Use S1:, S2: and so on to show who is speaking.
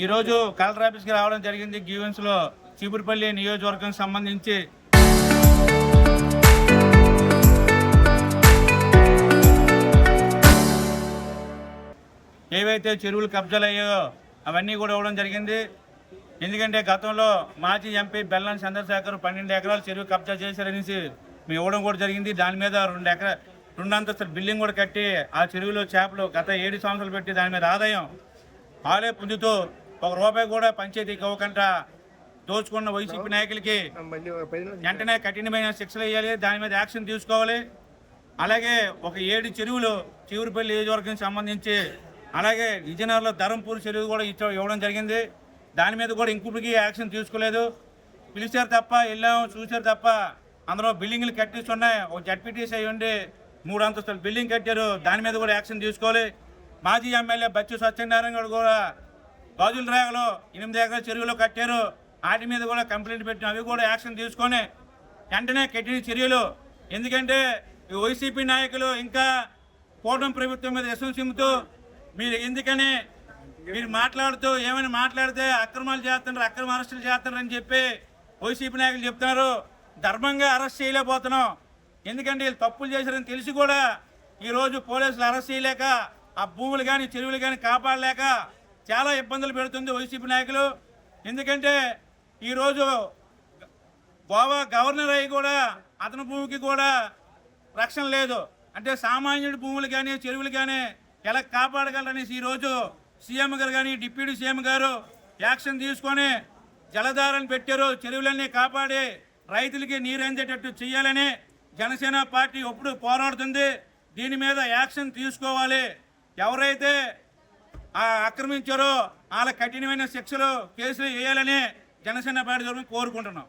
S1: ఈరోజు కలెక్టర్ ఆఫీస్కి రావడం జరిగింది. గ్యూవెన్స్లో చీపురుపల్లి నియోజకవర్గం సంబంధించి ఏవైతే చెరువులు కబ్జాలయ్యాయో అవన్నీ కూడా ఇవ్వడం జరిగింది. ఎందుకంటే గతంలో మాజీ ఎంపీ బెల్లం చంద్రశేఖర్ 12 ఎకరాలు చెరువు కబ్జా చేశారనేసి మేము ఇవ్వడం కూడా జరిగింది. దాని మీద 2 అంతస్తుల బిల్డింగ్ కూడా కట్టి ఆ చెరువులో చేపలు గత 7 సంవత్సరాలు పెట్టి దాని మీద ఆదాయం ఆలే పొందుతూ ₹1 కూడా పంచాయతీకి ఇవ్వకుండా దోచుకున్న వైసీపీ నాయకులకి వెంటనే కఠినమైన శిక్షలు వేయాలి, దాని మీద యాక్షన్ తీసుకోవాలి. అలాగే ఒక 7 చెరువులు చీపురుపల్లి నియోజకవర్గం సంబంధించి, అలాగే విజయనగరంలో ధరంపూర్ చెరువు కూడా ఇవ్వడం జరిగింది. దాని మీద కూడా ఇంకొకటికి యాక్షన్ తీసుకోలేదు. పిలిచారు తప్ప, వెళ్ళాము చూశారు తప్ప అందులో బిల్డింగ్లు కట్టిస్తున్నాయి. ఒక జడ్పీటీసీ అయ్యి ఉండి 3 అంతస్తుల బిల్డింగ్ కట్టారు, దాని మీద కూడా యాక్షన్ తీసుకోవాలి. మాజీ ఎమ్మెల్యే బచ్చు సత్యనారాయణ గారు కూడా గాజుల రేగలో 8 ఎకరాల చెరువులో కట్టారు, వాటి మీద కూడా కంప్లైంట్ పెట్టిన, అవి కూడా యాక్షన్ తీసుకొని వెంటనే కట్టిన చర్యలు. ఎందుకంటే ఈ వైసీపీ నాయకులు ఇంకా కూటమి ప్రభుత్వం మీద విషం చిమ్ముతూ ఎందుకని మీరు మాట్లాడుతూ ఏమైనా మాట్లాడితే అక్రమాలు చేస్తున్నారు, అక్రమ అరెస్టులు చేస్తున్నారు అని చెప్పి వైసీపీ నాయకులు చెప్తున్నారు. ధర్మంగా అరెస్ట్ చేయలేకపోతున్నాం. ఎందుకంటే వీళ్ళు తప్పులు చేశారని తెలిసి కూడా ఈరోజు పోలీసులు అరెస్ట్ చేయలేక ఆ భూములు కానీ చెరువులు కానీ కాపాడలేక చాలా ఇబ్బందులు పెడుతుంది వైసీపీ నాయకులు. ఎందుకంటే ఈరోజు గోవా గవర్నర్ అయ్యి కూడా అతని భూమికి కూడా రక్షణ లేదు. అంటే సామాన్యుడి భూములు కానీ చెరువులు కానీ ఎలా కాపాడగలరనేసి ఈరోజు సీఎం గారు కానీ డిప్యూటీ సీఎం గారు యాక్షన్ తీసుకొని జలధారను పెట్టారు. చెరువులన్నీ కాపాడి రైతులకి నీరు అందేటట్టు చేయాలని జనసేన పార్టీ ఎప్పుడు పోరాడుతుంది. దీని మీద యాక్షన్ తీసుకోవాలి. ఎవరైతే ఆక్రమించారో వాళ్ళ కఠినమైన శిక్షలు కేసులు వేయాలని జనసేన పార్టీ కోరుకుంటున్నాం.